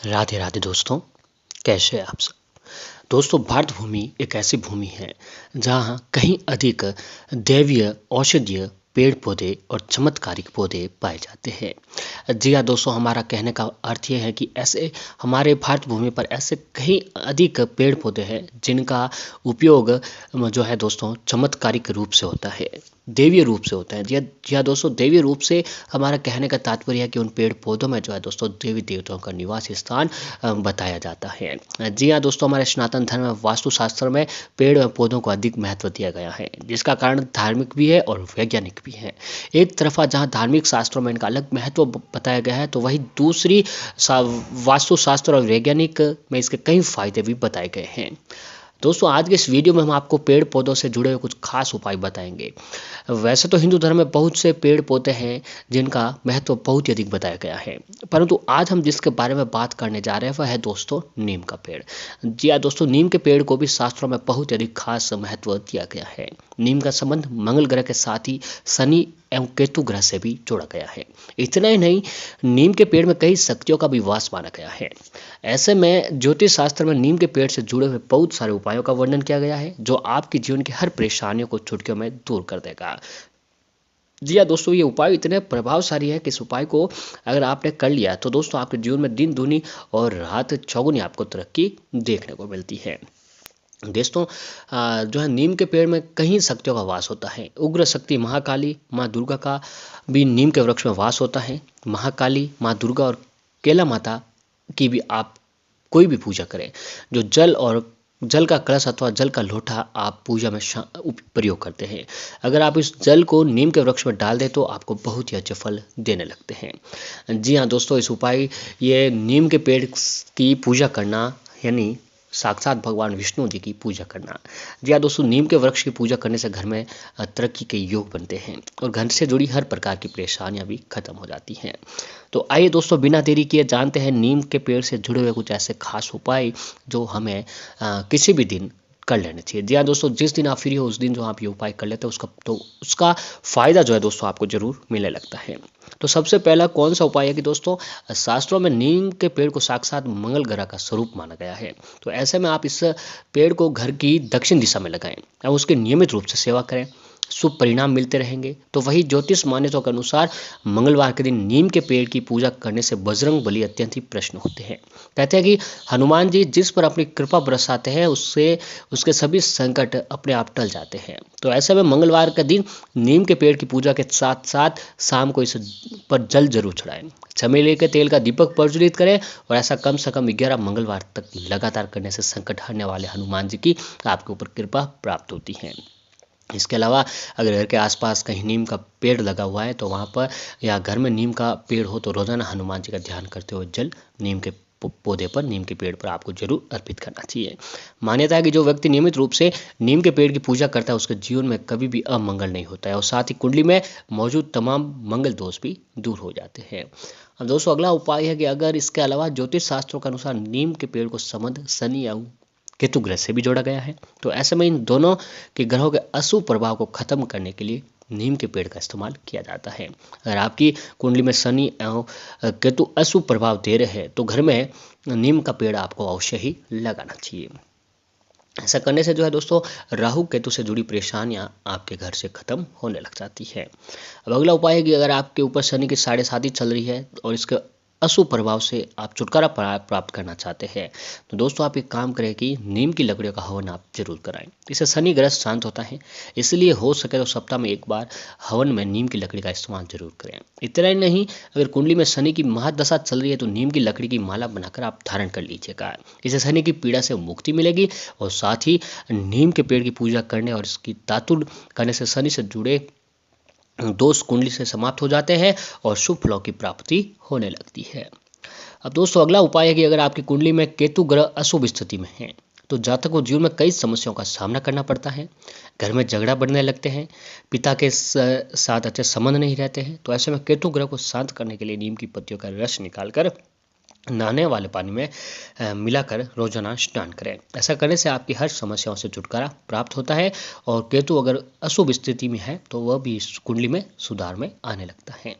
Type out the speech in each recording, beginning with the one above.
राधे राधे दोस्तों, कैसे हैं आप सब। दोस्तों, भारत भूमि एक ऐसी भूमि है जहाँ कहीं अधिक दैवीय, औषधीय पेड़ पौधे और चमत्कारिक पौधे पाए जाते हैं। जी हाँ दोस्तों, हमारा कहने का अर्थ ये है कि ऐसे हमारे भारत भूमि पर ऐसे कहीं अधिक पेड़ पौधे हैं जिनका उपयोग जो है दोस्तों चमत्कारिक रूप से होता है, दैवीय रूप से होता है। जी हाँ दोस्तों, दैवीय रूप से हमारा कहने का तात्पर्य है कि उन पेड़ पौधों में जो है दोस्तों देवी देवताओं का निवास स्थान बताया जाता है। जी हाँ दोस्तों, हमारे सनातन धर्म में वास्तुशास्त्र में पेड़ और पौधों को अधिक महत्व दिया गया है, जिसका कारण धार्मिक भी है और वैज्ञानिक भी है। एक तरफा जहाँ धार्मिक शास्त्रों में इनका अलग महत्व बताया गया है, तो वहीं दूसरी वास्तुशास्त्र और वैज्ञानिक में इसके कई फायदे भी बताए गए हैं। दोस्तों, आज के इस वीडियो में हम आपको पेड़ पौधों से जुड़े हुए कुछ खास उपाय बताएंगे। वैसे तो हिंदू धर्म में बहुत से पेड़ पौधे हैं जिनका महत्व बहुत ही अधिक बताया गया है, परंतु आज हम जिसके बारे में बात करने जा रहे हैं वह है दोस्तों नीम का पेड़। जी हाँ दोस्तों, नीम के पेड़ को भी शास्त्रों में बहुत ही अधिक खास महत्व दिया गया है। नीम का संबंध मंगल ग्रह के साथ ही शनि एवं केतु ग्रह से भी जोड़ा गया है। इतना ही नहीं, नीम के पेड़ में कई शक्तियों का भी वास माना गया है। ऐसे में ज्योतिष शास्त्र में नीम के पेड़ से जुड़े हुए बहुत सारे उपायों का वर्णन किया गया है जो आपके जीवन की हर परेशानियों को चुटकियों में दूर कर देगा। जी हाँ दोस्तों, ये उपाय इतने प्रभावशाली है कि इस उपाय को अगर आपने कर लिया तो दोस्तों आपके जीवन में दिन दूनी और रात चौगुनी आपको तरक्की देखने को मिलती है। दोस्तों, जो है नीम के पेड़ में कई शक्तियों का वास होता है। उग्र शक्ति महाकाली माँ दुर्गा का भी नीम के वृक्ष में वास होता है। महाकाली माँ दुर्गा और केला माता की भी आप कोई भी पूजा करें, जो जल का कलश अथवा जल का लोटा आप पूजा में प्रयोग करते हैं, अगर आप इस जल को नीम के वृक्ष में डाल दें तो आपको बहुत ही अच्छे फल देने लगते हैं। जी हाँ दोस्तों, इस उपाय ये नीम के पेड़ की पूजा करना यानी साक्षात भगवान विष्णु जी की पूजा करना। जी हाँ दोस्तों, नीम के वृक्ष की पूजा करने से घर में तरक्की के योग बनते हैं और घर से जुड़ी हर प्रकार की परेशानियां भी खत्म हो जाती हैं। तो आइए दोस्तों, बिना देरी किए जानते हैं नीम के पेड़ से जुड़े हुए कुछ ऐसे खास उपाय जो हमें किसी भी दिन कर लेने चाहिए। जी हाँ दोस्तों, जिस दिन आप फ्री हो उस दिन जो आप ये उपाय कर लेते हैं उसका फायदा जो है दोस्तों आपको जरूर मिलने लगता है। तो सबसे पहला कौन सा उपाय है कि दोस्तों शास्त्रों में नीम के पेड़ को साक्षात मंगल ग्रह का स्वरूप माना गया है। तो ऐसे में आप इस पेड़ को घर की दक्षिण दिशा में लगाएं और उसके नियमित रूप से सेवा करें, शुभ परिणाम मिलते रहेंगे। तो वही ज्योतिष मान्यताओं के अनुसार मंगलवार के दिन नीम के पेड़ की पूजा करने से बजरंग बली अत्यंत ही प्रसन्न होते हैं। कहते हैं कि हनुमान जी जिस पर अपनी कृपा बरसाते हैं उससे उसके सभी संकट अपने आप टल जाते हैं। तो ऐसे में मंगलवार का दिन नीम के पेड़ की पूजा के साथ साथ शाम को इस पर जल जरूर चढ़ाएं, चमेली के तेल का दीपक प्रज्वलित करें और ऐसा कम से कम 11 मंगलवार तक लगातार करने से संकट हरने वाले हनुमान जी की आपके ऊपर कृपा प्राप्त होती है। इसके अलावा अगर घर के आसपास कहीं नीम का पेड़ लगा हुआ है तो वहाँ पर या घर में नीम का पेड़ हो तो रोजाना हनुमान जी का ध्यान करते हुए जल नीम के पौधे पर, नीम के पेड़ पर आपको जरूर अर्पित करना चाहिए। मान्यता है कि जो व्यक्ति नियमित रूप से नीम के पेड़ की पूजा करता है उसके जीवन में कभी भी अमंगल नहीं होता है और साथ ही कुंडली में मौजूद तमाम मंगल दोष भी दूर हो जाते हैं। अब दोस्तों, अगला उपाय है कि अगर इसके अलावा ज्योतिष शास्त्रों के अनुसार नीम के पेड़ को संबंध शनि या केतु ग्रह से भी जोड़ा गया है, तो ऐसे में इन दोनों के ग्रहों के अशुभ प्रभाव को खत्म करने के लिए नीम के पेड़ का इस्तेमाल किया जाता है। अगर आपकी कुंडली में शनि एवं केतु अशुभ प्रभाव दे रहे हैं तो घर में नीम का पेड़ आपको अवश्य ही लगाना चाहिए। ऐसा करने से जो है दोस्तों राहु केतु से जुड़ी परेशानियां आपके घर से खत्म होने लग जाती है। अब अगला उपाय है कि अगर आपके ऊपर शनि की 7.5 चल रही है और इसके अशुभ प्रभाव से आप छुटकारा प्राप्त करना चाहते हैं तो दोस्तों आप एक काम करें कि नीम की लकड़ियों का हवन आप जरूर कराएं। इससे शनि ग्रह शांत होता है, इसलिए हो सके तो सप्ताह में एक बार हवन में नीम की लकड़ी का इस्तेमाल जरूर करें। इतना ही नहीं, अगर कुंडली में शनि की महादशा चल रही है तो नीम की लकड़ी की माला बनाकर आप धारण कर लीजिएगा। इससे शनि की पीड़ा से मुक्ति मिलेगी और साथ ही नीम के पेड़ की पूजा करने और इसकी दातुन करने से शनि से जुड़े दोष कुंडली से समाप्त हो जाते हैं और शुभ फलों की प्राप्ति होने लगती है। अब दोस्तों, अगला उपाय है कि अगर आपकी कुंडली में केतु ग्रह अशुभ स्थिति में है तो जातक को जीवन में कई समस्याओं का सामना करना पड़ता है। घर में झगड़ा बढ़ने लगते हैं, पिता के साथ अच्छे संबंध नहीं रहते हैं। तो ऐसे में केतु ग्रह को शांत करने के लिए नीम की पत्तियों का रस निकालकर नहाने वाले पानी में मिलाकर रोजाना स्नान करें। ऐसा करने से आपकी हर समस्याओं से छुटकारा प्राप्त होता है और केतु अगर अशुभ स्थिति में है तो वह भी इस कुंडली में सुधार में आने लगता है।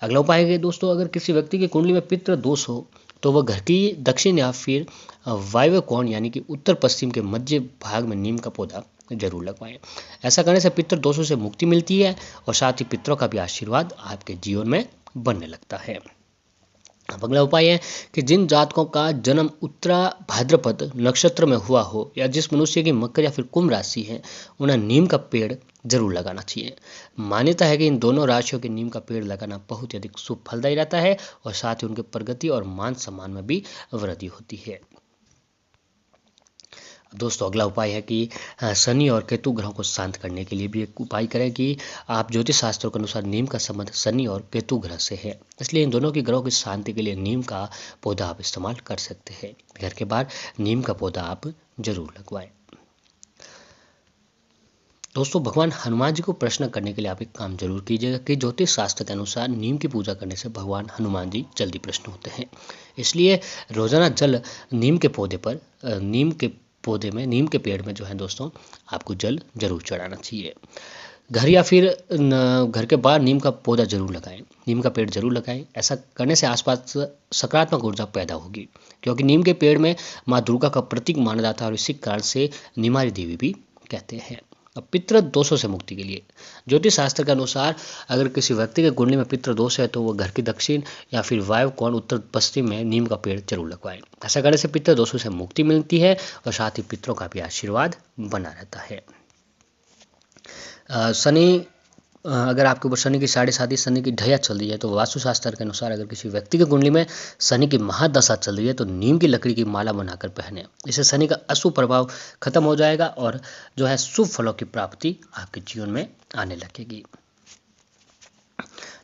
अगला उपाय है दोस्तों, अगर किसी व्यक्ति की कुंडली में पितृ दोष हो तो वह घर की दक्षिण या फिर वायव्य कोण यानी कि उत्तर पश्चिम के मध्य भाग में नीम का पौधा जरूर लगवाएं। ऐसा करने से पितृ दोषों से मुक्ति मिलती है और साथ ही पितरों का भी आशीर्वाद आपके जीवन में बनने लगता है। अब अगला उपाय है कि जिन जातकों का जन्म उत्तरा भाद्रपद नक्षत्र में हुआ हो या जिस मनुष्य की मकर या फिर कुंभ राशि है, उन्हें नीम का पेड़ जरूर लगाना चाहिए। मान्यता है कि इन दोनों राशियों के नीम का पेड़ लगाना बहुत ही अधिक शुभ फलदायी रहता है और साथ ही उनके प्रगति और मान सम्मान में भी वृद्धि होती है। दोस्तों अगला उपाय है कि शनि और केतु ग्रहों को शांत करने के लिए भी एक उपाय करें कि आप ज्योतिष शास्त्रों के अनुसार नीम का संबंध शनि और केतु ग्रह से है, इसलिए इन दोनों की ग्रहों की शांति के लिए नीम का पौधा आप इस्तेमाल कर सकते हैं। घर के बाहर नीम का पौधा आप जरूर लगवाएं। दोस्तों भगवान हनुमान जी को प्रश्न करने के लिए आप एक काम जरूर कीजिएगा कि ज्योतिष शास्त्र के अनुसार नीम की पूजा करने से भगवान हनुमान जी जल्दी प्रश्न होते हैं, इसलिए रोजाना जल नीम के पौधे पर नीम के पेड़ में जो है दोस्तों आपको जल जरूर चढ़ाना चाहिए। घर या फिर घर के बाहर नीम का पौधा जरूर लगाएं, नीम का पेड़ जरूर लगाएं। ऐसा करने से आसपास सकारात्मक ऊर्जा पैदा होगी, क्योंकि नीम के पेड़ में माँ दुर्गा का प्रतीक माना जाता है और इसी कारण से निमारी देवी भी कहते हैं। अब पितृ दोषों से मुक्ति के लिए ज्योतिष शास्त्र के अनुसार अगर किसी व्यक्ति के कुंडली में पितृ दोष है तो वह घर की दक्षिण या फिर वायव्य कोण उत्तर पश्चिम में नीम का पेड़ जरूर लगवाएं। ऐसा करने से पितृ दोषों से मुक्ति मिलती है और साथ ही पितरों का भी आशीर्वाद बना रहता है। शनि अगर आपके ऊपर शनि की साढ़े साथी शनि की ढैया चल रही है तो वास्तुशास्त्र के अनुसार अगर किसी व्यक्ति की कुंडली में शनि की महादशा चल रही है तो नीम की लकड़ी की माला बनाकर पहने, इससे शनि का अशुभ प्रभाव खत्म हो जाएगा और जो है शुभ फलों की प्राप्ति आपके जीवन में आने लगेगी।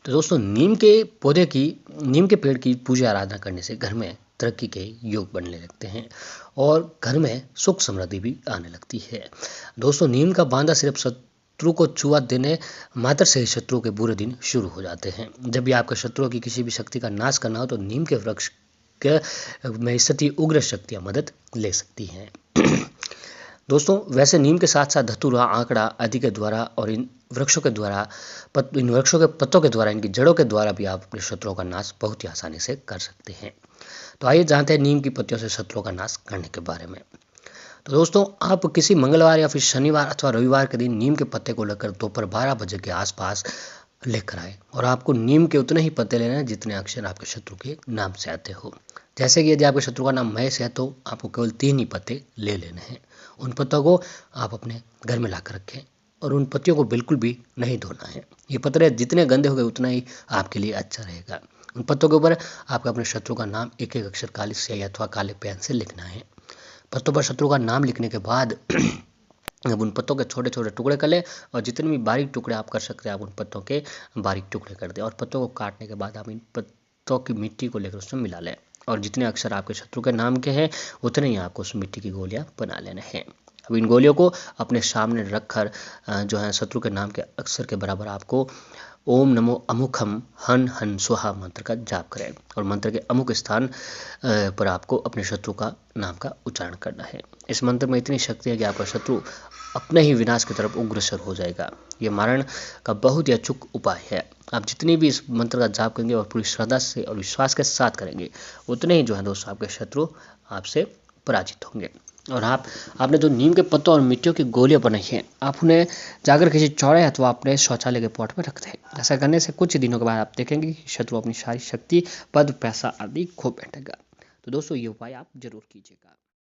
तो दोस्तों नीम के पेड़ की पूजा आराधना करने से घर में तरक्की के योग बनने लगते हैं और घर में सुख समृद्धि भी आने लगती है। दोस्तों नीम का बांधा सिर्फ शत्रु को छुआ देने मात्र से ही शत्रु के बुरे दिन शुरू हो जाते हैं। जब भी आपके शत्रुओं की किसी भी शक्ति का नाश करना हो तो नीम के वृक्ष में स्थित उग्र शक्तियां मदद ले सकती हैं। दोस्तों वैसे नीम के साथ साथ धतूरा, आंकड़ा आदि के द्वारा और इन वृक्षों के पत्तों के द्वारा, इनकी जड़ों के द्वारा भी आप अपने शत्रुओं का नाश बहुत ही आसानी से कर सकते हैं। तो आइए जानते हैं नीम की पत्तियों से शत्रुओं का नाश करने के बारे में। तो दोस्तों आप किसी मंगलवार या फिर शनिवार अथवा रविवार के दिन नीम के पत्ते को लेकर दोपहर 12 बजे के आसपास लेकर आए और आपको नीम के उतने ही पत्ते लेने हैं जितने अक्षर आपके शत्रु के नाम से आते हो। जैसे कि यदि आपके शत्रु का नाम महेश है तो आपको केवल 3 ही पत्ते ले लेने हैं। उन पत्तों को आप अपने घर में लाकर रखें और उन पत्तियों को बिल्कुल भी नहीं धोना है। ये पत्ते जितने गंदे हो गए उतना ही आपके लिए अच्छा रहेगा। उन पत्तों के ऊपर आपको अपने शत्रु का नाम एक एक अक्षर काली स्याही अथवा काले पेन से लिखना है। पत्तों पर शत्रु का नाम लिखने के बाद अब उन पत्तों के छोटे छोटे टुकड़े कर लें और जितने भी बारीक टुकड़े आप कर सकते हैं आप उन पत्तों के बारीक टुकड़े कर दें और पत्तों को काटने के बाद आप इन पत्तों की मिट्टी को लेकर उसमें मिला लें और जितने अक्षर आपके शत्रु के नाम के हैं उतने ही आपको उस मिट्टी की गोलियां बना लेने हैं। अब इन गोलियों को अपने सामने रखकर जो है शत्रु के नाम के अक्षर के बराबर आपको ओम नमो अमुखम हन हन स्वाहा मंत्र का जाप करें और मंत्र के अमुक स्थान पर आपको अपने शत्रु का नाम का उच्चारण करना है। इस मंत्र में इतनी शक्ति है कि आपका शत्रु अपने ही विनाश की तरफ उग्रसर हो जाएगा। ये मारण का बहुत ही अचूक उपाय है। आप जितनी भी इस मंत्र का जाप करेंगे और पूरी श्रद्धा से और विश्वास के साथ करेंगे उतने ही जो है दोस्तों आपके शत्रु आपसे पराजित होंगे। और आपने जो नीम के पत्तों और मिट्टियों की गोलियां बनाई हैं आप उन्हें जाकर किसी चौड़े अथवा अपने शौचालय के पॉट में रख दें। ऐसा करने से कुछ दिनों के बाद आप देखेंगे कि शत्रु अपनी सारी शक्ति, पद, पैसा आदि खो बैठेगा। तो दोस्तों ये उपाय आप जरूर कीजिएगा।